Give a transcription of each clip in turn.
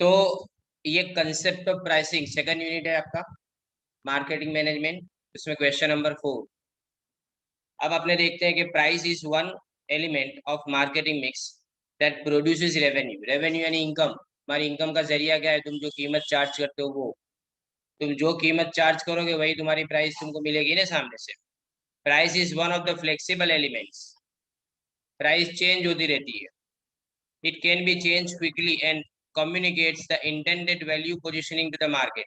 तो ये concept of pricing second unit है आपका, मार्केटिंग मैनेजमेंट। इसमें क्वेश्चन नंबर 4। अब अपने देखते हैं कि price is one element of marketing mix that produces revenue. Revenue यानी इनकम। हमारी इनकम का जरिया क्या है? तुम जो कीमत चार्ज करते हो वो, तुम जो कीमत चार्ज करोगे वही तुम्हारी प्राइस तुमको मिलेगी ना सामने से। Price is one of the flexible elements. Price change होती रहती है। It can be change quickly and communicates the intended value positioning to the market।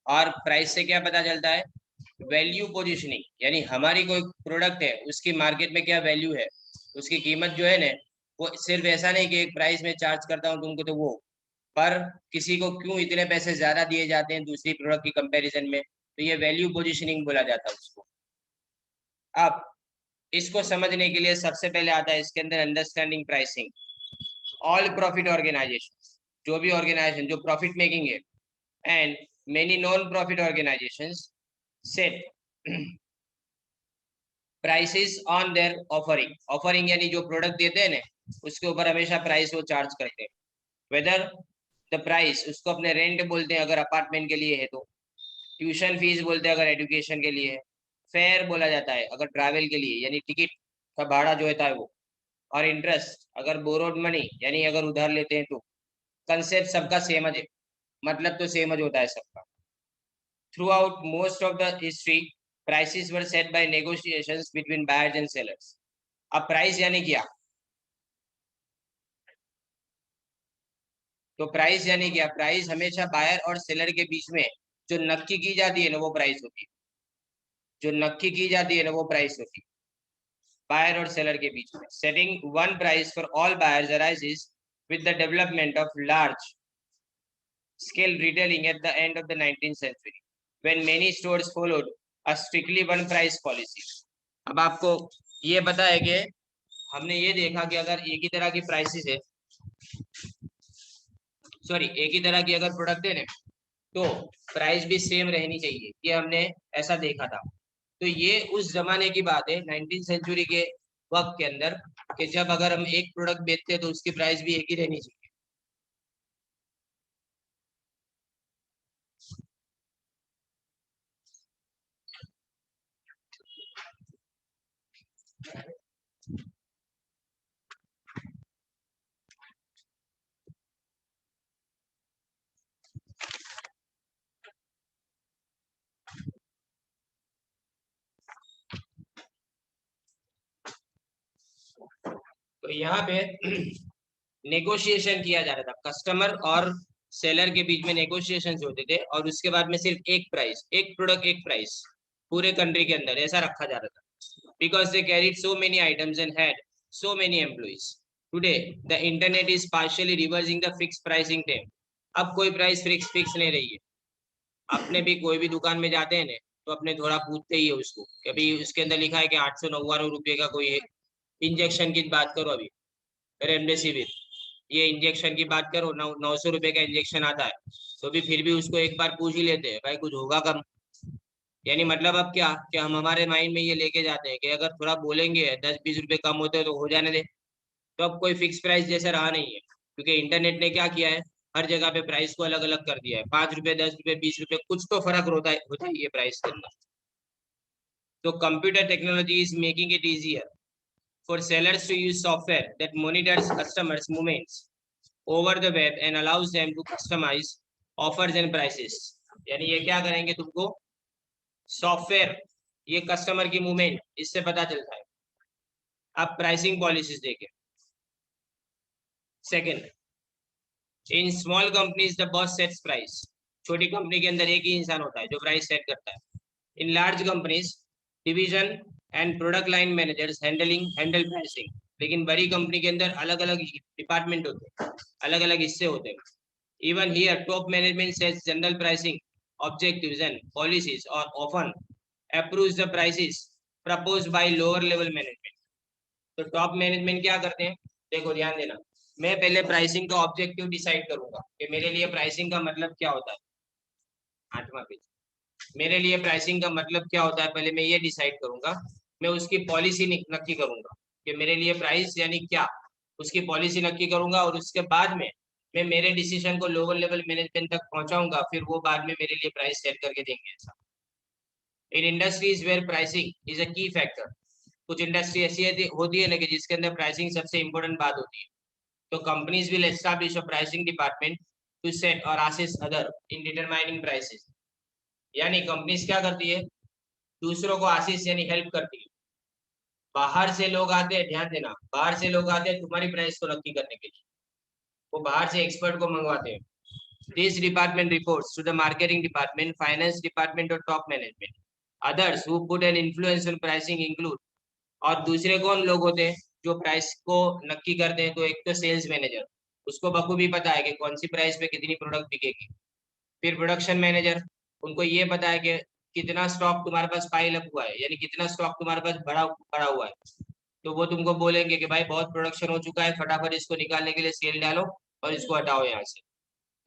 और प्राइस से क्या पता चलता है? वैल्यू पोजिशनिंग, यानी हमारी कोई प्रोडक्ट है उसकी मार्केट में क्या वैल्यू है, उसकी कीमत जो है ना, वो सिर्फ ऐसा नहीं कि एक प्राइस में चार्ज करता हूँ तुमको तो वो, पर किसी को क्यों इतने पैसे ज्यादा दिए जाते हैं दूसरी प्रोडक्ट की कंपैरिजन में, तो ये वैल्यू पोजिशनिंग बोला जाता है उसको। अब इसको समझने के लिए सबसे पहले आता है इसके अंदर understanding pricing. All profit organisation, जो भी ऑर्गेनाइजेशन जो प्रॉफिट मेकिंग है, and many non profit organisations set prices on their offering. Offering यानी जो प्रोडक्ट देते हैं ना, उसके ऊपर हमेशा प्राइस वो चार्ज करते हैं। वेदर द प्राइस, उसको अपने रेंट बोलते हैं अगर अपार्टमेंट के लिए है तो, ट्यूशन फीस बोलते हैं अगर एजुकेशन के लिए है, फेयर बोला जाता है अगर ट्रैवल के लिए यानी टिकट का भाड़ा जो होता है वो, और इंटरेस्ट अगर बोरोड मनी यानी अगर उधार लेते हैं तो। कंसेप्ट सबका सेम है, मतलब तो सेम ही होता है सबका। Through out most of the history prices were set by negotiations between buyers and sellers। अब प्राइस यानी क्या? तो प्राइस यानी क्या? प्राइस हमेशा बायर और सेलर के बीच में जो नक्की की जाती है ना वो प्राइस होती है। जो नक्की की जाती है ना वो प्राइस होती है बायर और सेलर के बीच में। Setting one price for all buyers arises with the development of large scale retailing at the end of the 19th century when many stores followed a strictly one price policy। अब आपको ये पता है कि हमने ये देखा कि अगर एक ही तरह की प्राइसेस है, सॉरी एक ही तरह की अगर प्रोडक्ट है ना, तो प्राइस भी सेम रहनी चाहिए। ये हमने ऐसा देखा था। तो ये उस जमाने की बात है 19th सेंचुरी के वक्त के अंदर, कि जब अगर हम एक प्रोडक्ट बेचते हैं तो उसकी प्राइस भी एक ही रहनी चाहिए। तो यहाँ पे नेगोशिएशन किया जा रहा था, कस्टमर और सेलर के बीच में नेगोशिएशन होते थे, और उसके बाद में सिर्फ एक प्राइस, एक प्रोडक्ट एक प्राइस पूरे कंट्री के अंदर ऐसा रखा जा रहा था। Because they carried so many items and had so many employees. Today the internet is partially reversing the fix pricing trend. अब कोई प्राइस फिक्स नहीं रही है। अपने भी कोई भी दुकान में जाते हैं ना, तो अपने थोड़ा पूछते ही है उसको कि अभी उसके अंदर लिखा है कि 899 रुपये का कोई है। इंजेक्शन की बात करो, अभी रेमडेसिविर, ये इंजेक्शन की बात करो, 900 रुपये का इंजेक्शन आता है, तो भी फिर भी उसको एक बार पूछ ही लेते हैं भाई कुछ होगा कम। यानी मतलब अब क्या कि हम हमारे माइंड में ये लेके जाते हैं कि अगर थोड़ा बोलेंगे 10-20 रुपये कम होते हैं तो हो जाने दे। तो अब कोई फिक्स प्राइस जैसे रहा नहीं है, क्योंकि इंटरनेट ने क्या किया है, हर जगह पे प्राइस को अलग अलग कर दिया है। 5 रुपये, 10 रुपये, 20 रुपये, कुछ तो फर्क होता ही है प्राइस के अंदर। तो computer technology is making it easier for sellers to use software that monitors customers' movements over the web and allows them to customize offers and prices। यानी ये क्या करेंगे तुमको? सॉफ्टवेयर, ये कस्टमर की मूवमेंट इससे पता चलता है। आप प्राइसिंग पॉलिसीज देखें। Second, in small companies the boss sets price. छोटी कंपनी के अंदर एक ही इंसान होता है जो प्राइस सेट करता है। In large companies division and product line managers handle pricing. लेकिन बड़ी कंपनी के अंदर अलग अलग डिपार्टमेंट होते हैं, अलग अलग हिस्से होते हैं। Even here top management sets general pricing objectives and policies और often approves the prices proposed by lower level management. तो टॉप मैनेजमेंट क्या करते हैं? देखो ध्यान देना, मैं पहले प्राइसिंग का ऑब्जेक्टिव डिसाइड करूंगा कि मेरे लिए प्राइसिंग का मतलब क्या होता है। 8वां पेज। मेरे लिए प्राइसिंग का मतलब क्या होता है, पहले मैं ये डिसाइड करूंगा। मैं उसकी पॉलिसी नक्की करूंगा कि मेरे लिए प्राइस यानी क्या, उसकी पॉलिसी नक्की करूंगा। और उसके बाद में मैं मेरे डिसीजन को लोअर लेवल मैनेजमेंट तक पहुंचाऊंगा, फिर वो बाद में मेरे लिए प्राइस सेट करके देंगे ऐसा। In industries where pricing is a key factor, कुछ इंडस्ट्री ऐसी होती है ना कि जिसके अंदर प्राइसिंग सबसे इंपॉर्टेंट बात होती है। तो companies will establish a pricing department to set और assist other in determining prices. यानी कंपनीज क्या करती है, दूसरों को आशीष यानी हेल्प करती है। बाहर से लोग आते हैं, ध्यान देना, बाहर से लोग आते हैं तुम्हारी प्राइस को नक्की करने के लिए, वो बाहर से एक्सपर्ट को मंगवाते हैं। This department reports to the marketing department, finance department और top management. Others who put an influence on pricing include, और दूसरे कौन लोग होते हैं जो प्राइस को नक्की करते हैं, तो एक तो सेल्स मैनेजर, उसको बखूबी पता है कि कौन सी प्राइस पे कितनी प्रोडक्ट बिकेगी। फिर प्रोडक्शन मैनेजर, उनको ये पता है कि कितना स्टॉक तुम्हारे पास पाइल अप हुआ है, यानी कितना स्टॉक तुम्हारे पास बड़ा पड़ा हुआ है। तो वो तुमको बोलेंगे कि भाई बहुत प्रोडक्शन हो चुका है, फटाफट इसको निकालने के लिए सेल डालो और इसको हटाओ यहाँ से।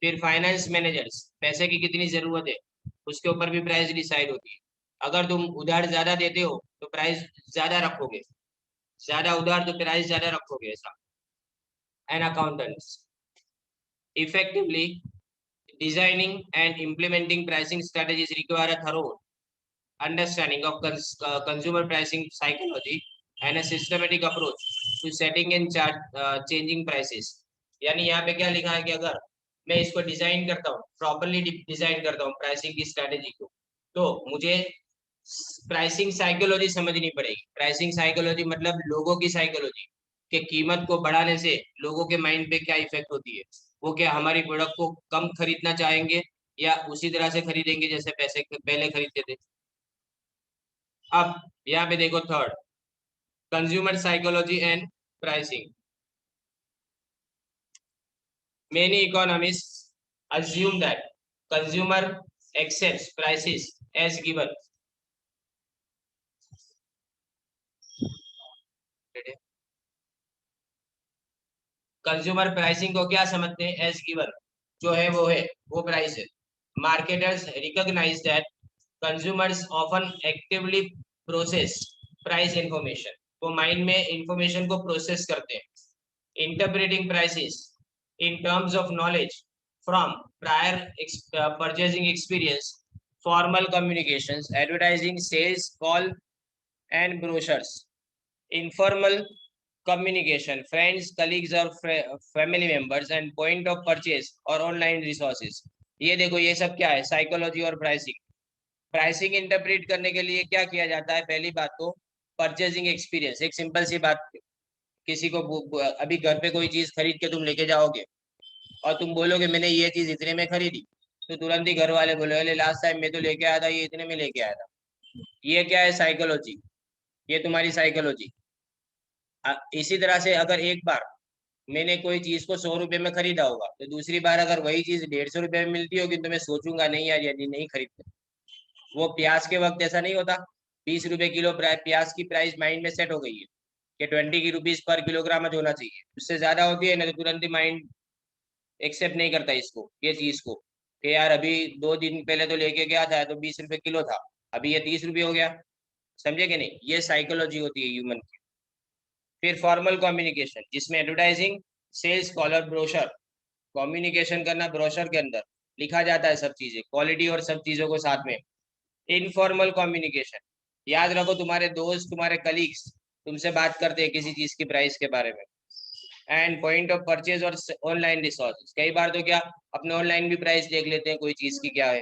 फिर फाइनेंस मैनेजर्स, पैसे की कितनी जरूरत है, उसके ऊपर भी प्राइस डिसाइड होती है। अगर तुम उधार ज्यादा देते हो तो प्राइस ज्यादा रखोगे, ज्यादा उधार तो प्राइस ज्यादा रखोगे ऐसा। And accountants effectively designing and implementing pricing strategies require a thorough understanding of consumer pricing psychology and a systematic approach to setting and changing prices। यानी यहाँ पे क्या लिखा है कि अगर मैं इसको डिजाइन करता हूँ, प्रॉपरली डिजाइन करता हूँ प्राइसिंग की स्ट्रेटेजी को, तो मुझे प्राइसिंग साइकोलॉजी समझनी पड़ेगी। प्राइसिंग साइकोलॉजी मतलब लोगों की साइकोलॉजी, कि कीमत को बढ़ाने से लोगों के माइंड पे क्या इफेक्ट होती है, वो क्या हमारी प्रोडक्ट को कम खरीदना चाहेंगे या उसी तरह से खरीदेंगे जैसे पैसे पहले खरीदते थे। अब यहाँ पे देखो third, consumer psychology and pricing. Many economist assume that consumer accepts prices as given। Consumer pricing को क्या समझते हैं, एज गिवन, जो है वो प्राइस है। Marketers recognise that consumers often actively process price information, वो माइंड में इंफॉर्मेशन को प्रोसेस करते हैं। Interpreting prices in terms of knowledge from prior purchasing experience, formal communications, advertising, sales call and brochures. informal communication, friends, colleagues और family members and point of purchase और online resources। ये देखो ये सब क्या है, साइकोलॉजी और प्राइसिंग। प्राइसिंग इंटरप्रेट करने के लिए क्या किया जाता है, पहली बात तो परचेजिंग एक्सपीरियंस। एक सिंपल सी बात, किसी को अभी घर पे कोई चीज खरीद के तुम लेके जाओगे और तुम बोलोगे मैंने ये चीज इतने में खरीदी, तो तुरंत ही घर वाले बोले लास्ट टाइम मैं तो लेके आया था, ये इतने में लेके आया था। ये क्या है, साइकोलॉजी, ये तुम्हारी साइकोलॉजी। इसी तरह से अगर एक बार मैंने कोई चीज को 100 रुपए में खरीदा होगा, तो दूसरी बार अगर वही चीज 150 रुपए में मिलती होगी तो मैं सोचूंगा नहीं यार, यदि नहीं खरीदते। वो प्याज के वक्त ऐसा नहीं होता, 20 रुपए किलो प्याज की प्राइस माइंड में सेट हो गई है कि 20 की रुपीज पर किलोग्राम होना चाहिए, उससे ज्यादा होती है ना तो तुरंत ही माइंड एक्सेप्ट नहीं करता इसको, ये चीज को, कि यार अभी 2 दिन पहले तो लेके गया था तो 20 रुपए किलो था, अभी ये 30 रुपये हो गया। समझे कि नहीं, ये साइकोलॉजी होती है ह्यूमन की। फिर फॉर्मल कम्युनिकेशन, जिसमें एडवर्टाइजिंग, सेल्स कॉल और ब्रोशर, कम्युनिकेशन करना, ब्रोशर के अंदर लिखा जाता है सब चीजें, क्वालिटी और सब चीजों को साथ में। इनफॉर्मल कम्युनिकेशन, याद रखो तुम्हारे दोस्त, तुम्हारे कलीग्स तुमसे बात करते हैं किसी चीज की प्राइस के बारे में। एंड पॉइंट ऑफ परचेज और ऑनलाइन रिसोर्सेज, कई बार तो क्या अपने ऑनलाइन भी प्राइस देख लेते हैं कोई चीज की क्या है।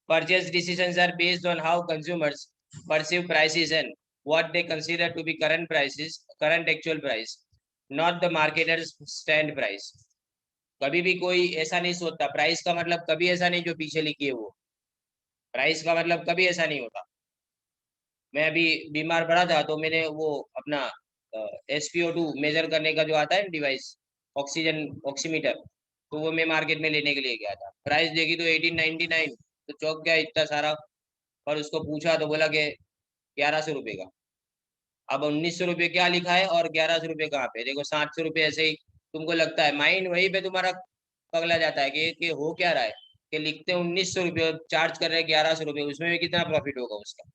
Purchase decisions are based on how consumers perceive prices and what they consider to be current prices, current actual price, not the marketer's stand price। कभी भी कोई ऐसा नहीं सोचता, प्राइस का मतलब कभी ऐसा नहीं जो पीछे लिखी है वो, प्राइस का मतलब कभी ऐसा नहीं होता। मैं अभी बीमार पड़ा था तो मैंने वो अपना SpO2 मेजर करने का जो आता है डिवाइस, ऑक्सीजन ऑक्सीमीटर, तो वो मैं मार्केट में लेने के लिए गया था। प्राइस देखी तो 1899, तो चौंक गया इतना सारा। और उसको पूछा तो बोला कि 1100 रुपये का। अब 1900 रुपये क्या लिखा है और 1100 रुपये कहाँ पे, देखो 700 रुपये ऐसे ही। तुमको लगता है माइंड वहीं पे तुम्हारा पगला जाता है कि हो क्या रहा है, कि लिखते हैं 1900 रुपये और चार्ज कर रहे हैं 1100 रुपये, उसमें भी कितना प्रॉफिट होगा उसका।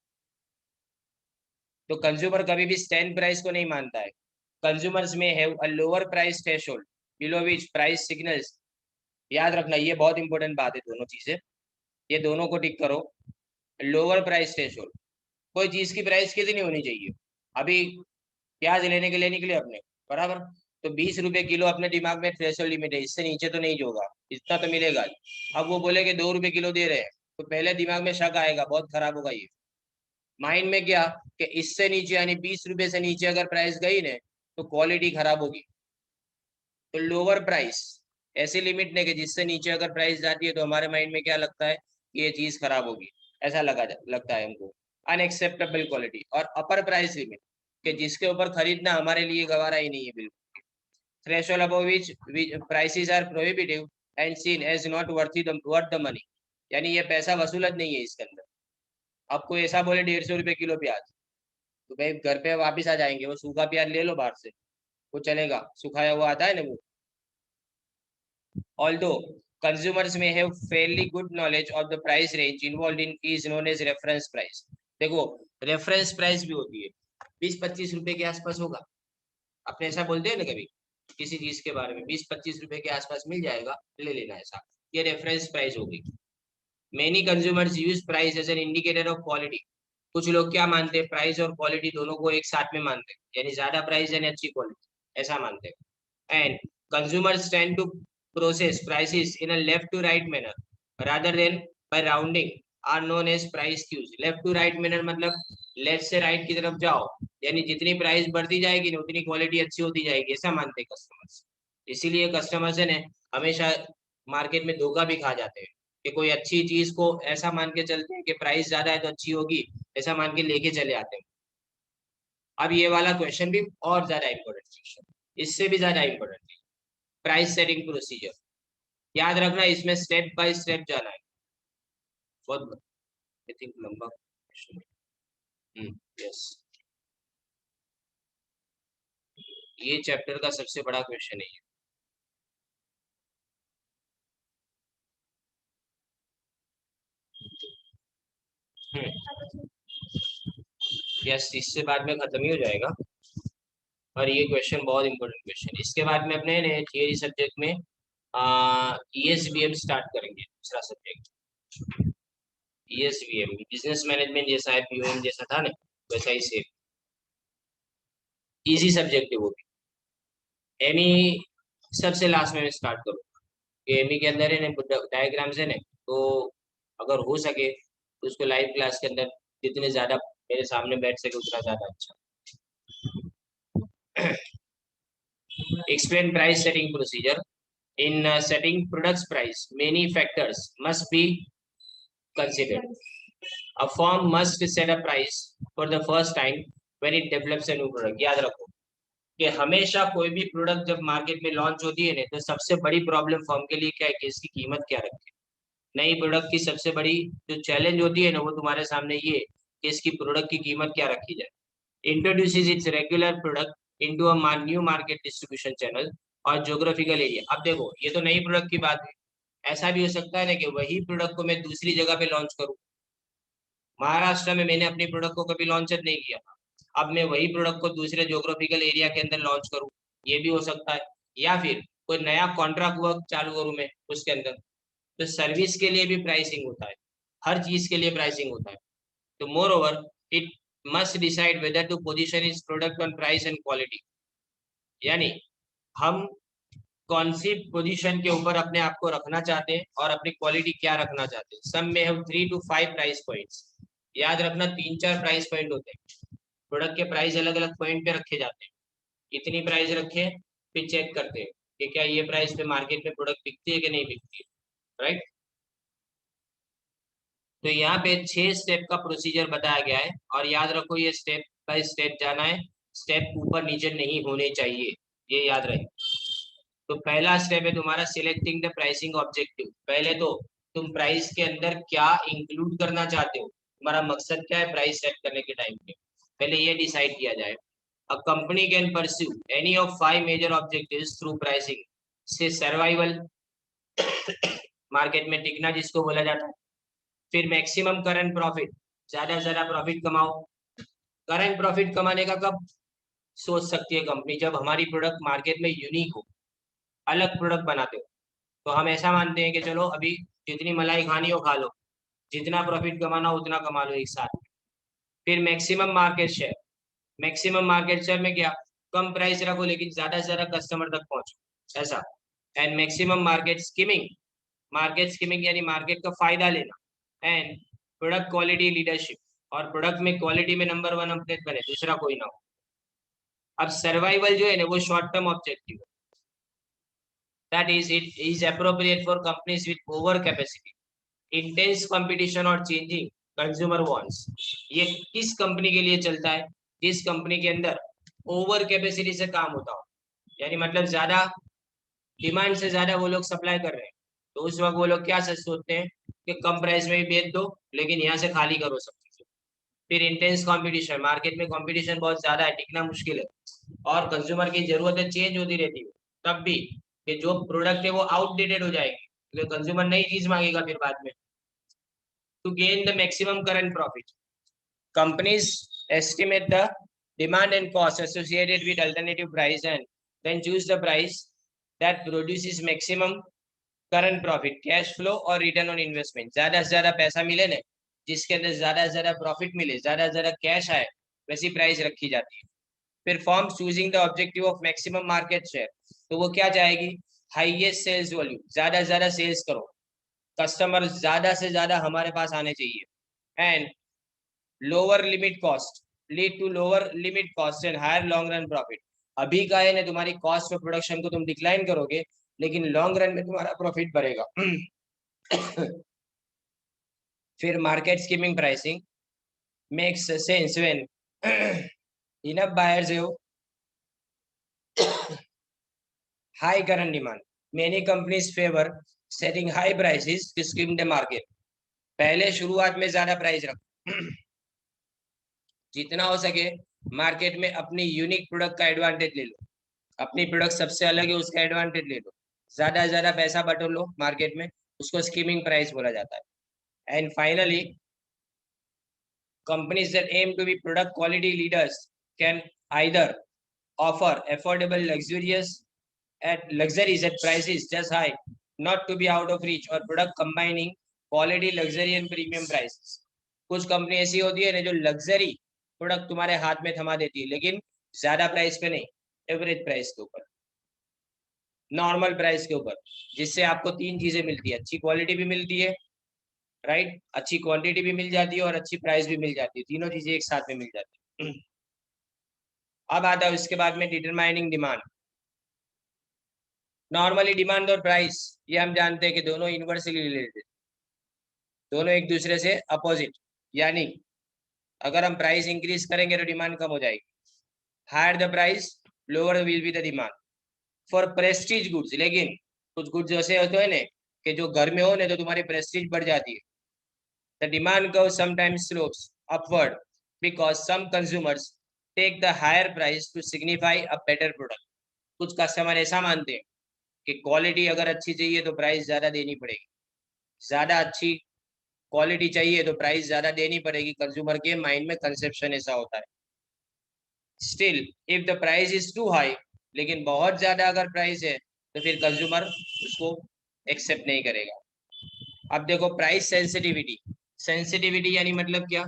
तो कंज्यूमर कभी भी स्टैंड प्राइस को नहीं मानता है। कंज्यूमर्स में have a lower price threshold below which price signals, याद रखना ये बहुत इंपॉर्टेंट बात है, दोनों चीजें, ये दोनों को टिक करो। लोअर प्राइस थ्रेशोल्ड, कोई चीज की प्राइस कितनी होनी चाहिए? अभी प्याज लेने के लिए निकले अपने, बराबर, तो 20 रुपए किलो अपने दिमाग में थ्रेशोल्ड लिमिट है, इससे नीचे तो नहीं होगा, इतना तो मिलेगा। अब वो बोले कि 2 रुपए किलो दे रहे हैं, तो पहले दिमाग में शक आएगा, बहुत खराब होगा ये माइंड में, क्या कि इससे नीचे यानी 20 रुपए से नीचे अगर प्राइस गई ना तो क्वालिटी खराब होगी। तो लोअर प्राइस ऐसी लिमिट नहीं कि जिससे नीचे अगर प्राइस जाती है तो हमारे माइंड में क्या लगता है कि ये चीज खराब होगी, ऐसा लगता है हमको, अनएक्सेप्टेबल क्वालिटी। और अपर प्राइस लिमिट कि जिसके ऊपर खरीदना हमारे लिए गवारा ही नहीं है बिल्कुल। Threshold above which prices are prohibitive and seen as not worth the money, यानी ये पैसा वसूलत नहीं है इसके अंदर। आपको ऐसा बोले 150 रुपए किलो प्याज, तो भाई घर पे वापिस आ जाएंगे, वो सूखा प्याज ले लो बाहर से, वो चलेगा, सुखाया हुआ आता है ना वो। Although consumers may have fairly good knowledge of the price range involved in is known as reference price। देखो रेफरेंस प्राइस भी होती है, 20-25 रुपए के आसपास होगा, अपने ऐसा बोलते हैं ना कभी किसी चीज के बारे में, 20-25 रुपए के आसपास मिल जाएगा, ले लेना, ऐसा ये रेफरेंस प्राइस होगी। Many consumers use price as an indicator of quality, कुछ लोग क्या मानते हैं, प्राइस और क्वालिटी दोनों को एक साथ में मानते हैं, यानी ज्यादा प्राइस यानी अच्छी क्वालिटी, ऐसा मानते हैं। And consumers tend to process prices in a left to right manner rather than by rounding are known as price cues। Left to right manner मतलब लेफ्ट से राइट की तरफ जाओ, यानी जितनी प्राइस बढ़ती जाएगी ना उतनी क्वालिटी अच्छी होती जाएगी, ऐसा मानते हैं कस्टमर्स। इसीलिए कस्टमर्स है ना हमेशा मार्केट में धोखा भी खा जाते हैं कि कोई अच्छी चीज को ऐसा मान के चलते हैं कि प्राइस ज्यादा है तो अच्छी होगी, ऐसा मान के लेके चले आते हैं। अब ये वाला क्वेश्चन भी और ज्यादा इंपॉर्टेंट क्वेश्चन, इससे भी ज्यादा इंपॉर्टेंट है, प्राइस सेटिंग प्रोसीजर। याद रखना इसमें स्टेप बाय स्टेप जाना है, बहुत आई थिंक लंबा क्वेश्चन है। यस, ये चैप्टर का सबसे बड़ा क्वेश्चन है ये। यस, इससे बाद में खत्म ही हो जाएगा, और ये क्वेश्चन बहुत इंपॉर्टेंट क्वेश्चन है। इसके बाद में अपने थियरी सब्जेक्ट में ईएसबीएम स्टार्ट करेंगे, दूसरा सब्जेक्ट ईएसबीएम, बिजनेस मैनेजमेंट जैसा है, पीओएम जैसा था ना वैसा ही सेम, इजी सब्जेक्ट है वो भी। एमी सबसे लास्ट में स्टार्ट करूँ, एमी के अंदर है ना डायग्राम्स है ना, तो अगर हो सके तो उसको लाइव क्लास के अंदर जितने ज्यादा मेरे सामने बैठ सके उतना ज्यादा अच्छा। Explain price setting procedure in setting products price, many factors must be considered। A firm must set a price for the first time when it develops a new product। याद रखो कि हमेशा कोई भी प्रोडक्ट जब मार्केट में launch होती है ना तो सबसे बड़ी प्रॉब्लम फर्म के लिए क्या है कि इसकी कीमत क्या रखे। नई प्रोडक्ट की सबसे बड़ी जो चैलेंज होती है ना वो तुम्हारे सामने ये है कि इसकी प्रोडक्ट की कीमत क्या रखी जाए। Introduces it's regular product into a new market distribution channel और ज्योग्राफिकल एरिया। अब देखो ये तो नई प्रोडक्ट की बात है, ऐसा भी हो सकता है ना कि वही प्रोडक्ट को मैं दूसरी जगह पे लॉन्च करूँ। महाराष्ट्र में मैंने अपनी प्रोडक्ट को कभी लॉन्च नहीं किया, अब मैं वही प्रोडक्ट को दूसरे ज्योग्राफिकल एरिया के अंदर लॉन्च करूँ, ये भी हो सकता है। या फिर कोई नया कॉन्ट्रैक्ट वर्क चालू करूँ मैं उसके अंदर, तो सर्विस के लिए भी प्राइसिंग होता है, हर चीज के लिए प्राइसिंग होता है। तो moreover it must decide whether to position is product on price and quality, यानी हम कौन सी पोजीशन के ऊपर अपने आप को रखना चाहते हैं और अपनी क्वालिटी क्या रखना चाहते हैं। सम में हैव 3 to 5 प्राइस पॉइंट्स, याद रखना 3-4 प्राइस पॉइंट होते हैं, प्रोडक्ट के प्राइस अलग अलग पॉइंट पे रखे जाते हैं, इतनी प्राइस रखे फिर चेक करते हैं कि क्या ये प्राइस पे मार्केट में प्रोडक्ट बिकती है कि नहीं बिकती है, राइट। तो यहाँ पे 6 स्टेप का प्रोसीजर बताया गया है, और याद रखो ये स्टेप बाय स्टेप जाना है, स्टेप ऊपर नीचे नहीं होने चाहिए, ये याद रहे। तो पहला स्टेप है तुम्हारा सिलेक्टिंग द प्राइसिंग ऑब्जेक्टिव। पहले तो तुम प्राइस के अंदर क्या इंक्लूड करना चाहते हो, तुम्हारा मकसद क्या है प्राइस सेट करने के टाइम पे, पहले ये डिसाइड किया जाए। A company can pursue any of 5 major objectives through pricing, say survival, market में टिकना जिसको बोला जाता है। फिर मैक्सिमम करंट प्रॉफिट, ज्यादा से ज्यादा प्रॉफिट कमाओ। करंट प्रॉफिट कमाने का कब सोच सकती है कंपनी, जब हमारी प्रोडक्ट मार्केट में यूनिक हो। अलग प्रोडक्ट बनाते हो। तो हम ऐसा मानते हैं कि चलो अभी जितनी मलाई खानी हो खा लो, जितना प्रॉफिट कमाना हो उतना कमा लो एक साथ। फिर maximum market share, maximum market share में क्या, कम प्राइस रखो लेकिन ज्यादा से ज्यादा कस्टमर तक पहुंचो, ऐसा। एंड मैक्सिमम मार्केट स्कीमिंग यानी मार्केट का फायदा लेना। एंड प्रोडक्ट क्वालिटी लीडरशिप, और प्रोडक्ट में क्वालिटी में नंबर वन अपने बने, दूसरा कोई ना हो। अब सर्वाइवल जो है ना वो शॉर्ट टर्म ऑब्जेक्टिव है, that is it is appropriate for companies with over capacity, intense competition और चेंजिंग कंज्यूमर वांट्स। ये किस कंपनी के लिए चलता है, जिस कंपनी के अंदर ओवर कैपेसिटी से काम होता हो, यानी मतलब ज्यादा डिमांड से ज्यादा वो लोग सप्लाई कर रहे हैं। तो उस वक्त वो लोग क्या सच सोचते हैं कि कम प्राइस में ही बेच दो लेकिन यहाँ से खाली करो सब चीजें। फिर इंटेंस कंपटीशन, मार्केट में कंपटीशन बहुत ज्यादा है, टिकना मुश्किल है, और कंज्यूमर की जरूरतें चेंज होती रहती है, तब भी कि जो प्रोडक्ट है वो आउटडेटेड हो जाएगी क्योंकि कंज्यूमर नई चीज मांगेगा फिर बाद में। To gain the maximum current profit, companies estimate the demand and cost associated with alternative price and then choose the price that produces maximum current profit, cash flow और रिटर्न ऑन इन्वेस्टमेंट। ज्यादा से ज्यादा पैसा मिले ना, जिसके अंदर ज्यादा से ज्यादा प्रॉफिट मिले, ज्यादा से ज्यादा कैश आए, वैसी प्राइस रखी जाती है। फिर form choosing the objective of maximum market share, तो वो क्या चाहेगी, हाईएस्ट सेल्स वॉल्यूम, ज्यादा से ज्यादा सेल्स करो, कस्टमर ज्यादा से ज्यादा हमारे पास आने चाहिए। And lower limit cost lead to lower limit cost and higher long run profit. अभी का है ना तुम्हारी कॉस्ट ऑफ प्रोडक्शन को तुम डिक्लाइन करोगे लेकिन लॉन्ग रन में तुम्हारा प्रॉफिट बढ़ेगा। फिर market skimming pricing makes sense when enough buyers हो, high current demand, many companies favour setting high prices to skim the market. पहले शुरुआत में ज्यादा प्राइस रखो, जितना हो सके मार्केट में अपनी यूनिक प्रोडक्ट का एडवांटेज ले लो, अपनी प्रोडक्ट सबसे अलग है उसका एडवांटेज ले लो, ज्यादा से ज्यादा पैसा बटोर लो मार्केट में, उसको स्कीमिंग प्राइस बोला जाता है। And finally companies that aim to be product quality leaders can either offer affordable luxuries at prices just high not to be out of reach, or product combining quality luxury and premium prices। कुछ company ऐसी होती है ना जो luxury product तुम्हारे हाथ में थमा देती है लेकिन ज्यादा प्राइस पे नहीं, एवरेज प्राइस के ऊपर, नॉर्मल प्राइस के ऊपर, जिससे आपको तीन चीजें मिलती है, अच्छी क्वालिटी भी मिलती है, राइट, अच्छी क्वांटिटी भी मिल जाती है और अच्छी प्राइस भी मिल जाती है, तीनों चीजें एक साथ में मिल जाती है। अब आता है उसके बाद में डिटरमाइनिंग डिमांड। नॉर्मली डिमांड और प्राइस ये हम जानते हैं कि दोनों इनवर्सली रिलेटेड, दोनों एक दूसरे से अपोजिट, यानी अगर हम प्राइस इंक्रीज करेंगे तो डिमांड कम हो जाएगी, higher the price lower will be the demand for prestige goods. लेकिन कुछ गुड्स ऐसे होते हैं ना कि जो घर में हो ना तो तुम्हारी प्रेस्टीज बढ़ जाती है, the demand curve sometimes slopes upward because some consumers take the higher price to signify a better product। कुछ कस्टमर ऐसा मानते हैं कि क्वालिटी अगर अच्छी चाहिए तो प्राइस ज्यादा देनी पड़ेगी, ज्यादा अच्छी क्वालिटी चाहिए तो प्राइस ज्यादा देनी पड़ेगी, कंज्यूमर के माइंड में कंसेप्शन ऐसा होता है। Still if the price is too high, लेकिन बहुत ज्यादा अगर प्राइस है तो फिर कंज्यूमर उसको एक्सेप्ट नहीं करेगा। अब देखो प्राइस सेंसिटिविटी, सेंसिटिविटी यानी मतलब क्या,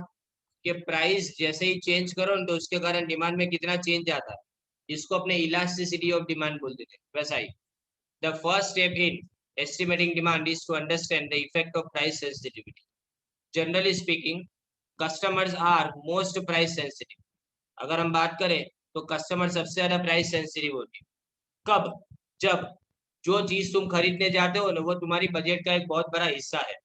कि प्राइस जैसे ही चेंज करो तो उसके कारण डिमांड में कितना चेंज आता है, इसको अपने इलास्टिसिटी ऑफ डिमांड बोलते थे, वैसा ही। The first step in estimating demand is to understand the effect of price sensitivity. Generally speaking customers are most price sensitive. अगर हम बात करें तो कस्टमर सबसे ज्यादा प्राइस सेंसिटिव होती है, कब, जब जो चीज तुम खरीदने जाते हो ना वो तुम्हारी बजट का एक बहुत बड़ा हिस्सा है।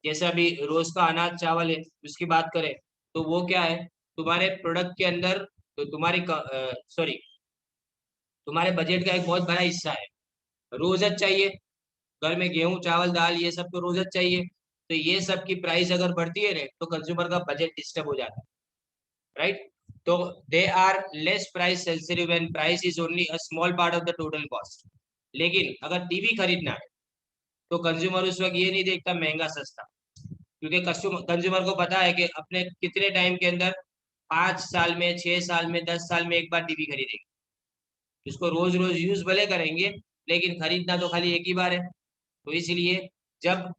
जैसे अभी रोज का अनाज चावल है उसकी बात करें तो वो क्या है, तुम्हारे प्रोडक्ट के अंदर, तो तुम्हारी सॉरी तुम्हारे बजट का एक बहुत बड़ा हिस्सा है। रोजत चाहिए, घर में गेहूं चावल दाल ये सब तो रोजत चाहिए, तो ये सब की प्राइस अगर बढ़ती है ना तो कंज्यूमर का बजट डिस्टर्ब हो जाता है, राइट। तो they are less price sensitive and price is only a small part of the total cost. लेकिन अगर टीवी खरीदना है तो कंज्यूमर उस वक्त ये नहीं देखता महंगा सस्ता, क्योंकि कंज्यूमर को पता है कि अपने कितने टाइम के अंदर, 5 साल में, 6 साल में, 10 साल में एक बार टीवी खरीदेगी, इसको रोज रोज यूज भले करेंगे, लेकिन खरीदना तो खाली एक ही बार है। तो इसलिए जब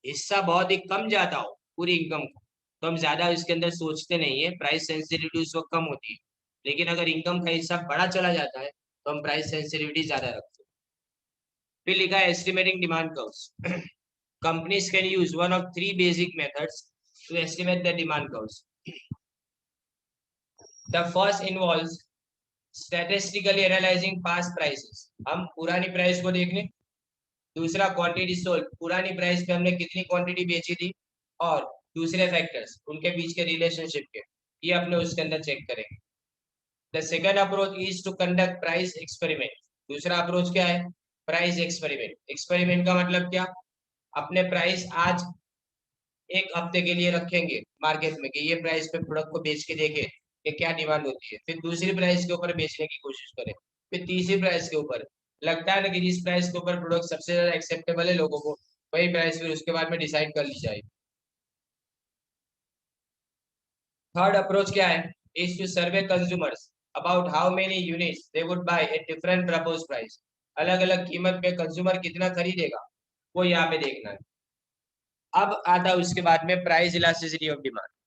हिस्सा बहुत ही कम जाता हो पूरी इनकम का, तो हम ज्यादा इसके अंदर सोचते नहीं है, प्राइस सेंसिटिविटी उस वक्त कम होती है। लेकिन अगर इनकम का हिस्सा बड़ा चला जाता है तो हम प्राइस सेंसिटिविटी ज्यादा रखते हैं। फिर लिखा है estimating demand curves. Companies can use one of three basic methods to estimate the demand curves. The first involves statistically analysing past prices, हम पुरानी प्राइस को देखने। दूसरा क्वांटिटी सोल्ड, पुरानी प्राइस पे हमने कितनी क्वांटिटी बेची थी, और दूसरे फैक्टर्स उनके बीच के रिलेशनशिप के, ये अपने उसके अंदर चेक करेंगे। The second approach is to conduct price experiment. दूसरा अप्रोच क्या है? Price experiment. एक्सपेरिमेंट का मतलब क्या? अपने प्राइस आज एक हफ्ते के लिए रखेंगे मार्केट में कि ये प्राइस पे प्रोडक्ट को बेच के देखें कि क्या डिमांड होती है, फिर दूसरी प्राइस के ऊपर बेचने की कोशिश करें, फिर तीसरी प्राइस के ऊपर। लगता है ना कि जिस प्राइस के ऊपर प्रोडक्ट सबसे ज्यादा एक्सेप्टेबल है लोगों को, वही प्राइस फिर उसके बाद में डिसाइड कर ली जाए। थर्ड अप्रोच क्या है? Is to survey consumers about how many units they would buy at different propose price. अलग अलग कीमत पे कंज्यूमर कितना खरीदेगा, वो यहाँ पे देखना है। अब आता है उसके बाद में price elasticity of demand.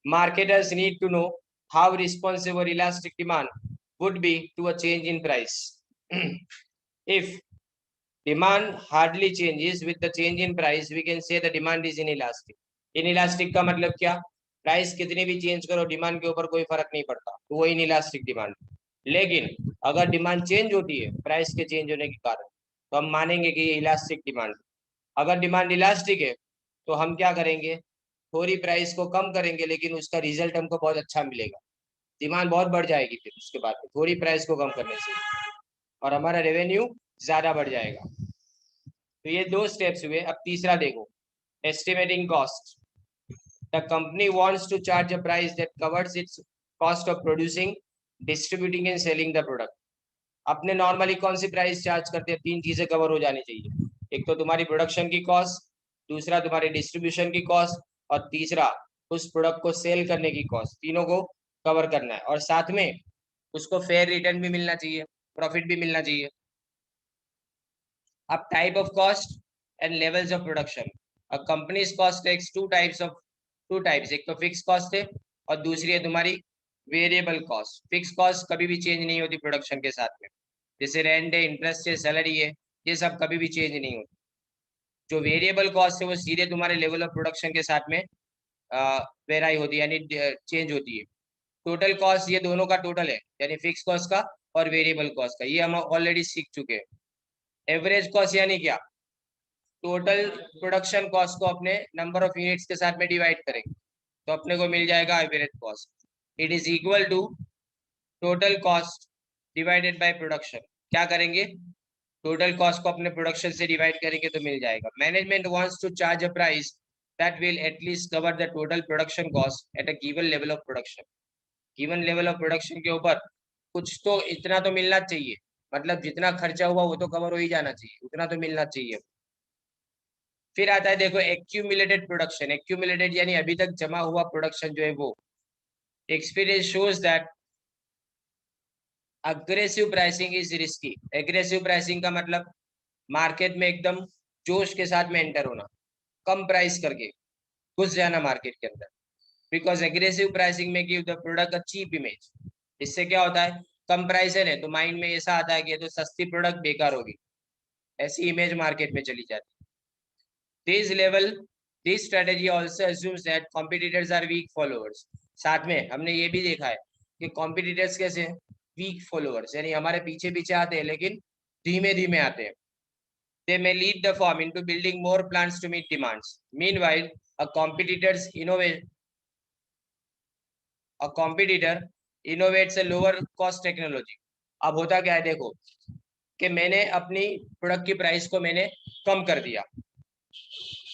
Marketers need to know how responsive or elastic demand would be to a change in price. If demand hardly changes with the change in price, we can say the demand is inelastic. Inelastic का मतलब क्या? Price कितनी भी change करो, demand के ऊपर कोई फर्क नहीं पड़ता, तो वो इनइलास्टिक डिमांड। लेकिन अगर डिमांड चेंज होती है प्राइस के चेंज होने के कारण, तो हम मानेंगे कि ये इलास्टिक डिमांड। अगर डिमांड इलास्टिक है तो हम क्या करेंगे? थोड़ी प्राइस को कम करेंगे, लेकिन उसका रिजल्ट हमको बहुत अच्छा मिलेगा। डिमांड बहुत बढ़ जाएगी फिर उसके बाद में थोड़ी प्राइस को कम करने से, और हमारा रेवेन्यू ज्यादा बढ़ जाएगा। तो ये दो स्टेप्स हुए। अब तीसरा देखो, estimating cost. The company wants to charge a price that covers its cost of producing, distributing and selling the product. अपने नॉर्मली कौन सी प्राइस चार्ज करते हैं? तीन चीजें कवर हो जानी चाहिए। एक तो तुम्हारी प्रोडक्शन की कॉस्ट, दूसरा तुम्हारी डिस्ट्रीब्यूशन की कॉस्ट, और तीसरा उस प्रोडक्ट को सेल करने की कॉस्ट। तीनों को कवर करना है, और साथ में उसको फेयर रिटर्न भी मिलना चाहिए, प्रॉफिट भी मिलना चाहिए। अब type of cost and levels of production. A companies cost takes two types, एक तो फिक्स कॉस्ट है और दूसरी है तुम्हारी वेरिएबल कॉस्ट। फिक्स कॉस्ट कभी भी चेंज नहीं होती प्रोडक्शन के साथ में, जैसे रेंट है, इंटरेस्ट है, सैलरी है, ये सब कभी भी चेंज नहीं होती। जो वेरिएबल कॉस्ट है वो सीधे तुम्हारे लेवल ऑफ प्रोडक्शन के साथ में वेराई होती है, यानी चेंज होती है। टोटल कॉस्ट ये दोनों का टोटल है, यानी फिक्स कॉस्ट का और वेरिएबल कॉस्ट का, ये हम ऑलरेडी सीख चुके हैं। एवरेज कॉस्ट यानी क्या? टोटल प्रोडक्शन कॉस्ट को अपने नंबर ऑफ यूनिट्स के साथ में डिवाइड करेंगे तो अपने को मिल जाएगा average cost. It is equal to total cost divided by production. क्या करेंगे? टोटल कॉस्ट को अपने प्रोडक्शन से डिवाइड करेंगे तो मिल जाएगा। Management wants to charge a price that will at least cover the total production cost at a given level of production. Given level of production के ऊपर कुछ तो इतना तो मिलना चाहिए, मतलब जितना खर्चा हुआ वो तो कवर हो ही जाना चाहिए, उतना तो मिलना चाहिए। फिर आता है देखो एक्यूमुलेटेड प्रोडक्शन। एक्यूमुलेटेड यानी अभी तक जमा हुआ प्रोडक्शन जो है वो। Experience shows that aggressive pricing is risky. Aggressive pricing का मतलब मार्केट में एकदम जोश के साथ में एंटर होना, कम प्राइस करके घुस जाना मार्केट के अंदर। बिकॉज एग्रेसिव प्राइसिंग में give the product a cheap image. इससे क्या होता है? कम प्राइस है ना, तो माइंड में ऐसा आता है कि तो सस्ती प्रोडक्ट बेकार होगी, ऐसी इमेज मार्केट में चली जाती है। This strategy also assumes that competitors are weak followers। साथ में हमने ये भी देखा है कि कॉम्पिटिटर्स कैसे हैं? वीक फॉलोअर्स, यानी हमारे पीछे पीछे आते हैं लेकिन धीमे धीमे आते हैं। They may lead the firm into building more plants to meet demands. Meanwhile, a competitor's innovate a competitor innovates a lower cost technology। अब होता क्या है देखो, कि मैंने अपनी प्रोडक्ट की प्राइस को मैंने कम कर दिया,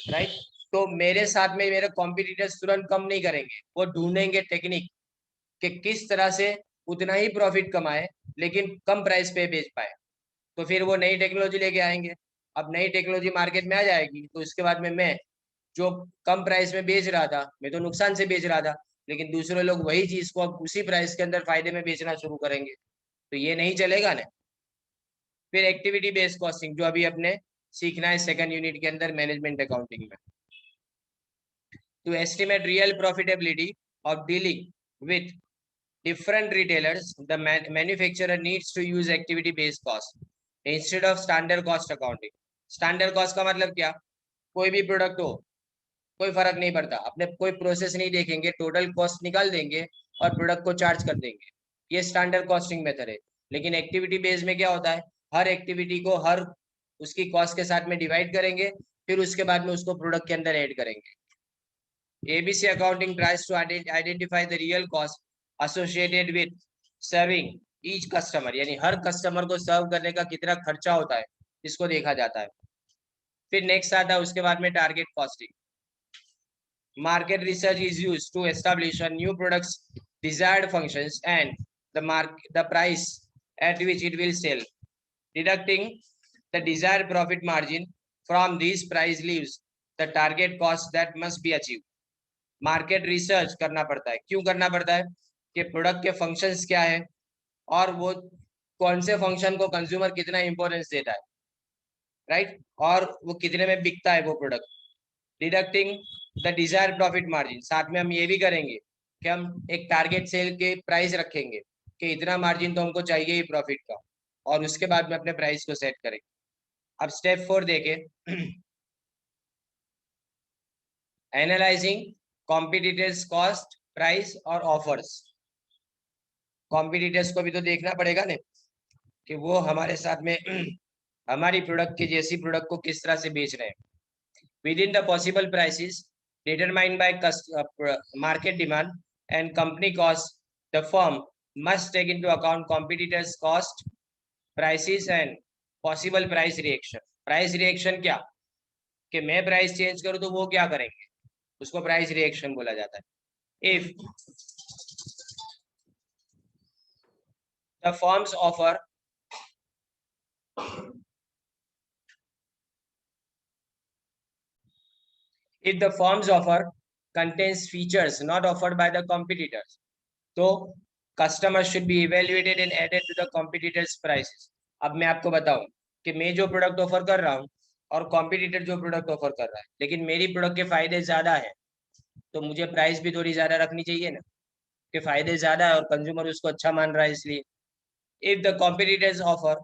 राइट? तो मेरे साथ में मेरे कॉम्पिटिटर्स तुरंत कम नहीं करेंगे, वो ढूंढेंगे टेक्निक कि किस तरह से उतना ही प्रॉफिट कमाए लेकिन कम प्राइस पे बेच पाए। तो फिर वो नई टेक्नोलॉजी लेके आएंगे। अब नई टेक्नोलॉजी मार्केट में आ जाएगी तो इसके बाद में मैं जो कम प्राइस में बेच रहा था, मैं तो नुकसान से बेच रहा था, लेकिन दूसरे लोग वही चीज को अब उसी प्राइस के अंदर फायदे में बेचना शुरू करेंगे, तो ये नहीं चलेगा ना। फिर एक्टिविटी बेस्ड कॉस्टिंग जो अभी अपने सीखना है सेकंड यूनिट के अंदर मैनेजमेंट अकाउंटिंग में, to estimate real profitability of dealing with different retailers, the manufacturer needs to use activity based cost instead of standard cost accounting. standard cost का मतलब क्या, कोई भी प्रोडक्ट हो कोई फर्क नहीं पड़ता, अपने कोई प्रोसेस नहीं देखेंगे, टोटल कॉस्ट निकाल देंगे और प्रोडक्ट को चार्ज कर देंगे, ये स्टैंडर्ड कॉस्टिंग मेथड है। लेकिन एक्टिविटी बेस में क्या होता है, हर एक्टिविटी को हर उसकी कॉस्ट के साथ में डिवाइड करेंगे, फिर उसके बाद में उसको प्रोडक्ट के अंदर ऐड करेंगे। ABC accounting tries to identify the real cost associated with serving each customer, यानी हर कस्टमर को सर्व करने का कितना खर्चा होता है इसको देखा जाता है। फिर नेक्स्ट आता है उसके बाद में target costing. Market research is used to establish a new product's desired functions and the price at which it will sell. Deducting the desired profit margin from these price leaves the target cost that must be achieved. Market research करना पड़ता है, क्यों करना पड़ता है कि product के functions क्या है और वो कौन से फंक्शन को कंज्यूमर कितना इंपॉर्टेंस देता है, राइट, और वो कितने में बिकता है वो product. Deducting the desire profit margin, साथ में हम ये भी करेंगे कि हम एक टारगेट सेल के प्राइस रखेंगे कि इतना मार्जिन तो हमको चाहिए ही प्रॉफिट का, और उसके बाद में अपने प्राइस को सेट करेंगे। अब स्टेप 4 देखे, एनालाइजिंग कॉम्पिटिटर्स कॉस्ट प्राइस और ऑफर्स। कॉम्पिटिटर्स को भी तो देखना पड़ेगा ना कि वो हमारे साथ में हमारी प्रोडक्ट की जैसी प्रोडक्ट को किस तरह से बेच रहे हैं। Within the possible prices determined by market demand and company cost, the firm must take into account competitors cost prices and possible price reaction. Price reaction क्या, कि मैं प्राइस चेंज करूं तो वो क्या करेंगे, उसको प्राइस रिएक्शन बोला जाता है। If the firms offer if the firm's offer contains features not offered by the competitors, तो customers should be evaluated and added to the competitors prices। अब मैं आपको बताऊं कि मैं जो प्रोडक्ट ऑफर कर रहा हूं और कॉम्पिटिटर जो प्रोडक्ट ऑफर कर रहा है, लेकिन मेरी प्रोडक्ट के फायदे ज्यादा है, तो मुझे प्राइस भी थोड़ी ज्यादा रखनी चाहिए ना, कि फायदे ज्यादा है और कंज्यूमर उसको अच्छा मान रहा है इसलिए। If the competitors offer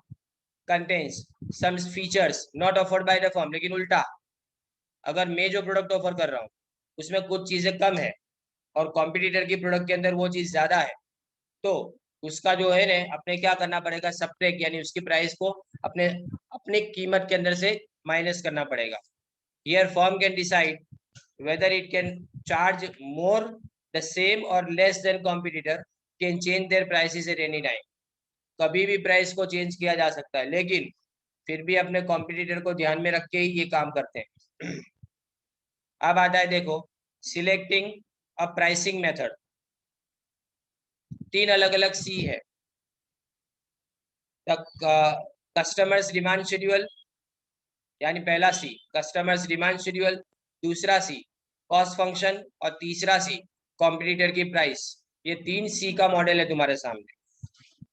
contains some features not offered by the firm, लेकिन उल्टा, अगर मैं जो प्रोडक्ट ऑफर कर रहा हूँ उसमें कुछ चीजें कम है और कॉम्पिटिटर की प्रोडक्ट के अंदर वो चीज ज्यादा है, तो उसका जो है ना अपने क्या करना पड़ेगा, सबट्रैक्ट, यानी उसकी प्राइस को अपने अपनी कीमत के अंदर से माइनस करना पड़ेगा। Here firm can decide whether it can charge more the same और less than competitor, can change their prices at any time. कभी भी प्राइस को चेंज किया जा सकता है, लेकिन फिर भी अपने कॉम्पिटिटर को ध्यान में रख के ही ये काम करते हैं। अब आता है देखो सिलेक्टिंग अ प्राइसिंग मेथड। 3 अलग अलग सी है, कस्टमर्स डिमांड शेड्यूल, यानी पहला सी कस्टमर्स डिमांड शेड्यूल, दूसरा सी कॉस्ट फंक्शन और तीसरा सी कॉम्पिटिटर की प्राइस। ये 3 सी का मॉडल है तुम्हारे सामने।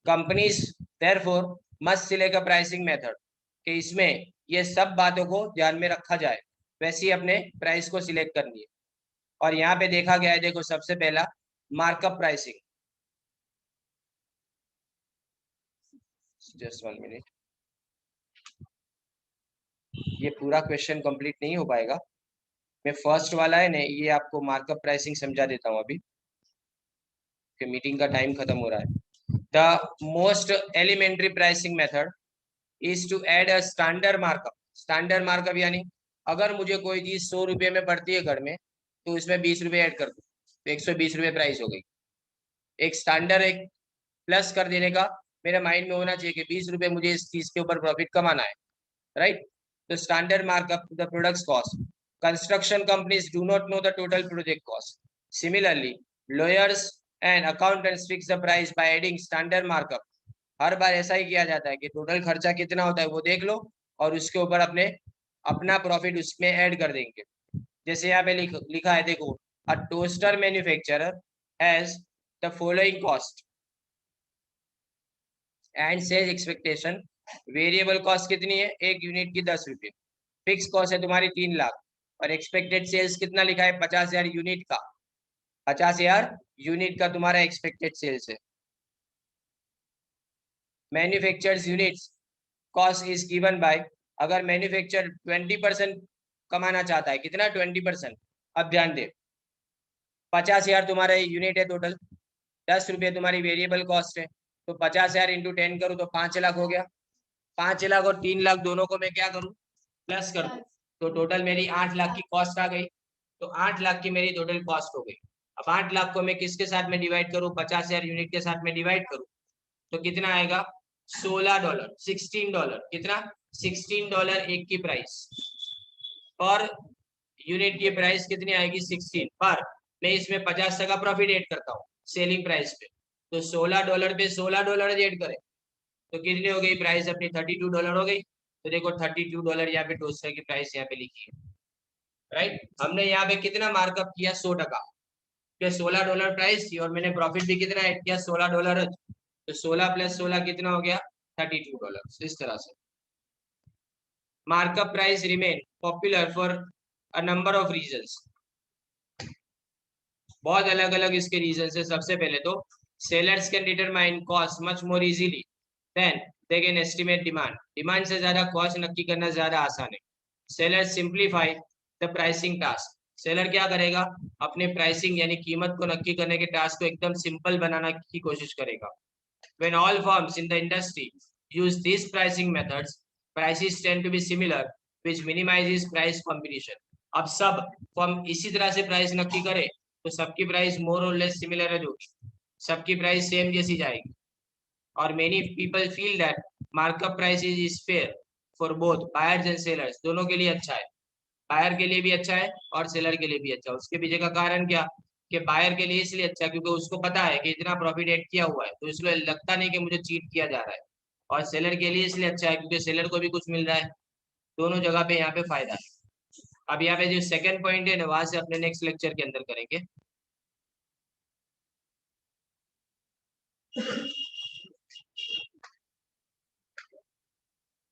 Companies therefore must select a pricing method, कि इसमें ये सब बातों को ध्यान में रखा जाए, वैसे ही अपने प्राइस को सिलेक्ट करनी है। और यहाँ पे देखा गया है, देखो सबसे पहला मार्कअप प्राइसिंग। जस्ट 1 मिनट, ये पूरा क्वेश्चन कंप्लीट नहीं हो पाएगा, मैं फर्स्ट वाला है ना ये आपको मार्कअप प्राइसिंग समझा देता हूँ अभी, कि मीटिंग का टाइम खत्म हो रहा है। The most elementary pricing method is to add a standard markup. Standard markup यानी अगर मुझे कोई चीज 100 रुपये में पड़ती है घर में, तो इसमें 20 रुपये ऐड कर दो, तो 120 रुपये प्राइस हो गई। एक स्टैंडर्ड एक प्लस कर देने का मेरे माइंड में होना चाहिए कि 20 रुपये मुझे इस चीज के ऊपर प्रॉफिट कमाना है, राइट। तो standard markup the products cost. Construction companies do not know the total project cost. Similarly lawyers and accountants fix the price by adding standard markup। हर बार ऐसा ही किया जाता है कि टोटल खर्चा कितना होता है वो देख लो और उसके ऊपर अपना प्रॉफिट उसमें ऐड कर देंगे। जैसे यहाँ पे लिखा है देखो, a toaster manufacturer has the following cost and sales expectation. Variable cost कितनी है? एक यूनिट की 10 रुपये। फिक्स कॉस्ट है तुम्हारी 3 लाख और एक्सपेक्टेड सेल्स कितना लिखा है? 50,000 यूनिट का। 50,000 यूनिट का तुम्हारा एक्सपेक्टेड सेल्स है। Manufactured units cost is given by, अगर मैन्युफैक्चर 20% कमाना चाहता है, कितना? 20%। अब ध्यान दे, 50,000 तुम्हारा यूनिट है टोटल, 10 रुपये तुम्हारी वेरिएबल कॉस्ट है, तो 50,000 इंटू 10 करूँ तो 5 लाख हो गया। 5 लाख और 3 लाख दोनों को मैं क्या करूँ? प्लस कर दूं, तो टोटल मेरी 8 लाख की कॉस्ट आ गई। तो 8 लाख की मेरी टोटल कॉस्ट हो गई। अब 8 लाख को मैं किसके साथ में डिवाइड करूँ? 50,000 यूनिट के साथ में डिवाइड करूँ तो कितना आएगा? $16, $16। कितना? $16 एक की प्राइस। और यूनिट की प्राइस कितनी आएगी? 16 पर मैं इसमें 50 प्रॉफिट ऐड करता हूँ सेलिंग प्राइस पे, तो $16 पे $16 ऐड करें तो कितनी हो गई प्राइस अपनी? $32 हो गई। तो देखो $32 यहाँ पे टोस्टर की प्राइस यहाँ पे लिखी है, राइट। हमने यहाँ पे कितना मार्कअप किया? 100%। $16 प्राइस थी और मैंने प्रॉफिट भी कितना ऐड किया? $16। तो 16 + 16 कितना हो गया? $32। इस तरह से markup price remain popular for a number of reasons. बहुत अलग अलग इसके रीजन है। सबसे पहले तो sellers can determine cost much more easily than they can estimate demand. Demand से ज्यादा कॉस्ट नक्की करना ज्यादा आसान है। Seller simplify the pricing task. Seller क्या करेगा? अपने प्राइसिंग यानी कीमत को नक्की करने के टास्क को एकदम सिंपल बनाना की कोशिश करेगा। When all firms in the industry use these pricing methods, prices tend to be similar, which minimizes price competition. अब सब फर्म इसी तरह से प्राइस नक्की करे तो सबकी प्राइस मोर और लेस सिमिलर होगी, सबकी प्राइस सेम जैसी जाएगी। और many people feel that markup price is fair for both buyers and sellers. दोनों के लिए अच्छा है, बायर के लिए भी अच्छा है और सेलर के लिए भी अच्छा है। उसके पीछे का कारण क्या? कि बायर के लिए इसलिए अच्छा है क्योंकि उसको पता है कि इतना प्रॉफिट ऐड किया हुआ है तो इसलिए लगता नहीं कि मुझे चीट किया जा रहा है। और सेलर के लिए इसलिए अच्छा है क्योंकि सेलर को भी कुछ मिल रहा है। दोनों जगह पे यहाँ पे फायदा है। अब यहाँ पे जो सेकंड पॉइंट है ना, वहां से अपने नेक्स्ट लेक्चर के अंदर करेंगे।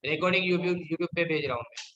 रिकॉर्डिंग यूट्यूब पे भेज रहा हूँ मैं।